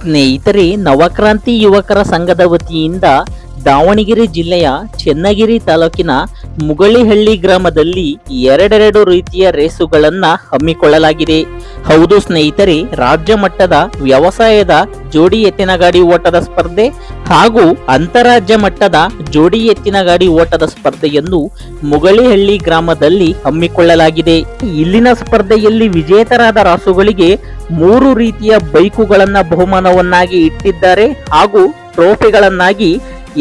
ಸ್ನೇಹಿತರೆ, ನವಕ್ರಾಂತಿ ಯುವಕರ ಸಂಘದ ವತಿಯಿಂದ ದಾವಣಗೆರೆ ಜಿಲ್ಲೆಯ ಚೆನ್ನಗಿರಿ ತಾಲೂಕಿನ ಮುಗಳಿಹಳ್ಳಿ ಗ್ರಾಮದಲ್ಲಿ ಎರಡೆರಡು ರೀತಿಯ ರೇಸುಗಳನ್ನು ಹಮ್ಮಿಕೊಳ್ಳಲಾಗಿದೆ. ಹೌದು ಸ್ನೇಹಿತರೆ, ರಾಜ್ಯ ಮಟ್ಟದ ವ್ಯವಸಾಯದ ಜೋಡಿ ಎತ್ತಿನ ಗಾಡಿ ಓಟದ ಸ್ಪರ್ಧೆ ಹಾಗೂ ಅಂತಾರಾಜ್ಯ ಮಟ್ಟದ ಜೋಡಿ ಎತ್ತಿನ ಗಾಡಿ ಓಟದ ಸ್ಪರ್ಧೆಯನ್ನು ಮುಗಳಿಹಳ್ಳಿ ಗ್ರಾಮದಲ್ಲಿ ಹಮ್ಮಿಕೊಳ್ಳಲಾಗಿದೆ. ಇಲ್ಲಿನ ಸ್ಪರ್ಧೆಯಲ್ಲಿ ವಿಜೇತರಾದ ರಾಸುಗಳಿಗೆ 3 ರೀತಿಯ ಬೈಕುಗಳನ್ನು ಬಹುಮಾನವನ್ನಾಗಿ ಇಟ್ಟಿದ್ದಾರೆ ಹಾಗೂ ಟ್ರೋಫಿಗಳನ್ನಾಗಿ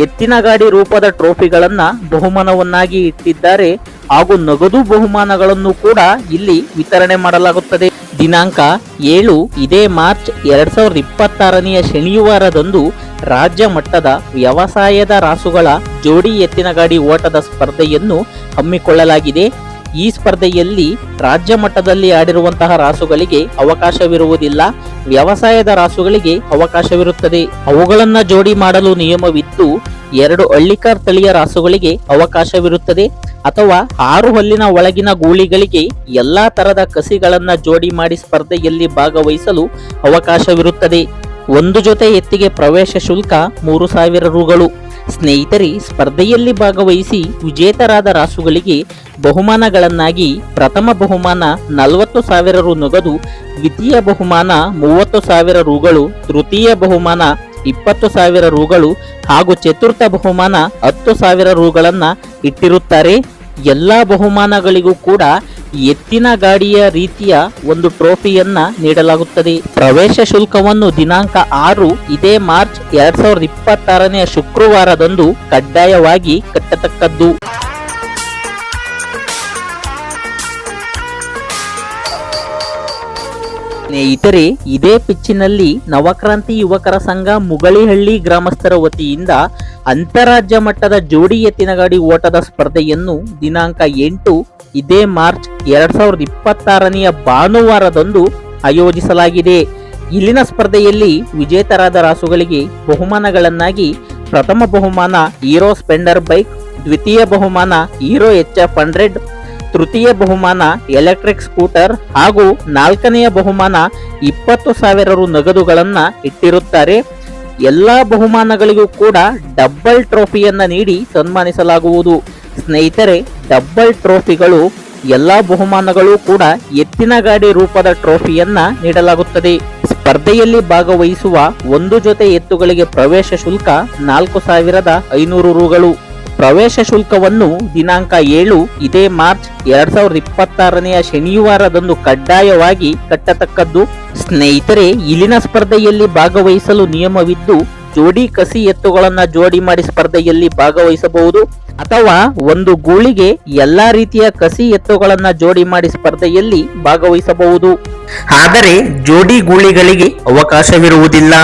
ಎತ್ತಿನ ಗಾಡಿ ರೂಪದ ಟ್ರೋಫಿಗಳನ್ನ ಬಹುಮಾನವನ್ನಾಗಿ ಇಟ್ಟಿದ್ದಾರೆ ಹಾಗೂ ನಗದು ಬಹುಮಾನಗಳನ್ನು ಕೂಡ ಇಲ್ಲಿ ವಿತರಣೆ ಮಾಡಲಾಗುತ್ತದೆ. ದಿನಾಂಕ 7 ಇದೇ ಮಾರ್ಚ್ 2026ನೆಯ ಶನಿವಾರದಂದು ರಾಜ್ಯ ಮಟ್ಟದ ವ್ಯವಸಾಯದ ರಾಸುಗಳ ಜೋಡಿ ಎತ್ತಿನ ಗಾಡಿ ಓಟದ ಸ್ಪರ್ಧೆಯನ್ನು ಹಮ್ಮಿಕೊಳ್ಳಲಾಗಿದೆ. ಈ ಸ್ಪರ್ಧೆಯಲ್ಲಿ ರಾಜ್ಯ ಮಟ್ಟದಲ್ಲಿ ಆಡಿರುವಂತಹ ರಾಸುಗಳಿಗೆ ಅವಕಾಶವಿರುವುದಿಲ್ಲ, ವ್ಯವಸಾಯದ ರಾಸುಗಳಿಗೆ ಅವಕಾಶವಿರುತ್ತದೆ. ಅವುಗಳನ್ನ ಜೋಡಿ ಮಾಡಲು ನಿಯಮವಿದ್ದು 2 ಹಳ್ಳಿಕಾರ್ ತಳಿಯ ರಾಸುಗಳಿಗೆ ಅವಕಾಶವಿರುತ್ತದೆ ಅಥವಾ 6 ಹಲ್ಲಿನ ಒಳಗಿನ ಗೂಳಿಗಳಿಗೆ ಎಲ್ಲಾ ತರದ ಕಸಿಗಳನ್ನ ಜೋಡಿ ಮಾಡಿ ಸ್ಪರ್ಧೆಯಲ್ಲಿ ಭಾಗವಹಿಸಲು ಅವಕಾಶವಿರುತ್ತದೆ. ಒಂದು ಜೊತೆ ಎತ್ತಿಗೆ ಪ್ರವೇಶ ಶುಲ್ಕ 3000 ರುಗಳು. ಸ್ನೇಹಿತರೆ, ಸ್ಪರ್ಧೆಯಲ್ಲಿ ಭಾಗವಹಿಸಿ ವಿಜೇತರಾದ ರಾಸುಗಳಿಗೆ ಬಹುಮಾನಗಳನ್ನಾಗಿ ಪ್ರಥಮ ಬಹುಮಾನ 40,000 ರು ನಗದು, ದ್ವಿತೀಯ ಬಹುಮಾನ 30,000 ರುಗಳು, ತೃತೀಯ ಬಹುಮಾನ 20,000 ರುಗಳು ಹಾಗೂ ಚತುರ್ಥ ಬಹುಮಾನ 10,000 ರುಗಳನ್ನ ಇಟ್ಟಿರುತ್ತಾರೆ. ಎಲ್ಲಾ ಬಹುಮಾನಗಳಿಗೂ ಕೂಡ ಎತ್ತಿನ ಗಾಡಿಯ ರೀತಿಯ ಒಂದು ಟ್ರೋಫಿಯನ್ನ ನೀಡಲಾಗುತ್ತದೆ. ಪ್ರವೇಶ ಶುಲ್ಕವನ್ನು ದಿನಾಂಕ 6 ಇದೇ ಮಾರ್ಚ್ 2026ನೆಯ ಶುಕ್ರವಾರದಂದು ಕಡ್ಡಾಯವಾಗಿ ಕಟ್ಟತಕ್ಕದ್ದು. ಸ್ನೇಹಿತರೆ, ಇದೇ ಪಿಚ್ಚಿನಲ್ಲಿ ನವಕ್ರಾಂತಿ ಯುವಕರ ಸಂಘ ಮುಗಳಿಹಳ್ಳಿ ಗ್ರಾಮಸ್ಥರ ವತಿಯಿಂದ ಅಂತಾರಾಜ್ಯ ಮಟ್ಟದ ಜೋಡಿ ಎತ್ತಿನ ಗಾಡಿ ಓಟದ ಸ್ಪರ್ಧೆಯನ್ನು ದಿನಾಂಕ 8 ಇದೇ ಮಾರ್ಚ್ 2026ನೆಯ ಭಾನುವಾರದಂದು ಆಯೋಜಿಸಲಾಗಿದೆ. ಇಲ್ಲಿನ ಸ್ಪರ್ಧೆಯಲ್ಲಿ ವಿಜೇತರಾದ ರಾಸುಗಳಿಗೆ ಬಹುಮಾನಗಳನ್ನಾಗಿ ಪ್ರಥಮ ಬಹುಮಾನ ಹೀರೋ ಸ್ಪೆಂಡರ್ ಬೈಕ್, ದ್ವಿತೀಯ ಬಹುಮಾನ ಹೀರೋ HF100, ತೃತೀಯ ಬಹುಮಾನ ಎಲೆಕ್ಟ್ರಿಕ್ ಸ್ಕೂಟರ್ ಹಾಗೂ 4ನೆಯ ಬಹುಮಾನ 20,000 ರು ನಗದುಗಳನ್ನ ಇಟ್ಟಿರುತ್ತಾರೆ. ಎಲ್ಲಾ ಬಹುಮಾನಗಳಿಗೂ ಕೂಡ ಡಬಲ್ ಟ್ರೋಫಿಯನ್ನ ನೀಡಿ ಸನ್ಮಾನಿಸಲಾಗುವುದು. ಸ್ನೇಹಿತರೆ, ಡಬಲ್ ಟ್ರೋಫಿಗಳು ಎಲ್ಲಾ ಬಹುಮಾನಗಳು ಕೂಡ ಎತ್ತಿನ ಗಾಡಿ ರೂಪದ ಟ್ರೋಫಿಯನ್ನ ನೀಡಲಾಗುತ್ತದೆ. ಸ್ಪರ್ಧೆಯಲ್ಲಿ ಭಾಗವಹಿಸುವ ಒಂದು ಜೊತೆ ಎತ್ತುಗಳಿಗೆ ಪ್ರವೇಶ ಶುಲ್ಕ 4,500 ರುಗಳು. ಪ್ರವೇಶ ಶುಲ್ಕವನ್ನು ದಿನಾಂಕ 7 ಇದೇ ಮಾರ್ಚ್ 2026ನೆಯ ಶನಿವಾರದಂದು ಕಡ್ಡಾಯವಾಗಿ ಕಟ್ಟತಕ್ಕದ್ದು. ಸ್ನೇಹಿತರೆ, ಇಲ್ಲಿನ ಸ್ಪರ್ಧೆಯಲ್ಲಿ ಭಾಗವಹಿಸಲು ನಿಯಮವಿದ್ದು ಜೋಡಿ ಕಸಿ ಎತ್ತುಗಳನ್ನ ಜೋಡಿ ಮಾಡಿ ಸ್ಪರ್ಧೆಯಲ್ಲಿ ಭಾಗವಹಿಸಬಹುದು ಅಥವಾ ಒಂದು ಗೂಳಿಗೆ ಎಲ್ಲಾ ರೀತಿಯ ಕಸಿ ಎತ್ತುಗಳನ್ನ ಜೋಡಿ ಮಾಡಿ ಸ್ಪರ್ಧೆಯಲ್ಲಿ ಭಾಗವಹಿಸಬಹುದು. ಆದರೆ ಜೋಡಿ ಗೂಳಿಗಳಿಗೆ ಅವಕಾಶವಿರುವುದಿಲ್ಲ.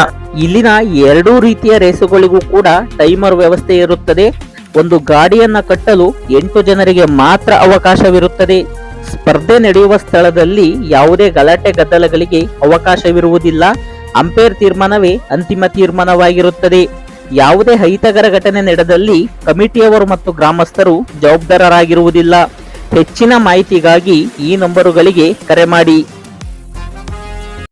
ಇಲ್ಲಿನ 2 ರೀತಿಯ ರೇಸುಗಳಿಗೂ ಕೂಡ ಟೈಮರ್ ವ್ಯವಸ್ಥೆ ಇರುತ್ತದೆ. ಒಂದು ಗಾಡಿಯನ್ನ ಕಟ್ಟಲು 8 ಜನರಿಗೆ ಮಾತ್ರ ಅವಕಾಶವಿರುತ್ತದೆ. ಸ್ಪರ್ಧೆ ನಡೆಯುವ ಸ್ಥಳದಲ್ಲಿ ಯಾವುದೇ ಗಲಾಟೆ ಗದ್ದಲಗಳಿಗೆ ಅವಕಾಶವಿರುವುದಿಲ್ಲ. ಅಂಪೇರ್ ತೀರ್ಮಾನವೇ ಅಂತಿಮ ತೀರ್ಮಾನವಾಗಿರುತ್ತದೆ. ಯಾವುದೇ ಅಹಿತಕರ ಘಟನೆ ನಡೆದಲ್ಲಿ ಕಮಿಟಿಯವರು ಮತ್ತು ಗ್ರಾಮಸ್ಥರು ಜವಾಬ್ದಾರರಾಗಿರುವುದಿಲ್ಲ. ಹೆಚ್ಚಿನ ಮಾಹಿತಿಗಾಗಿ ಈ ನಂಬರುಗಳಿಗೆ ಕರೆ ಮಾಡಿ.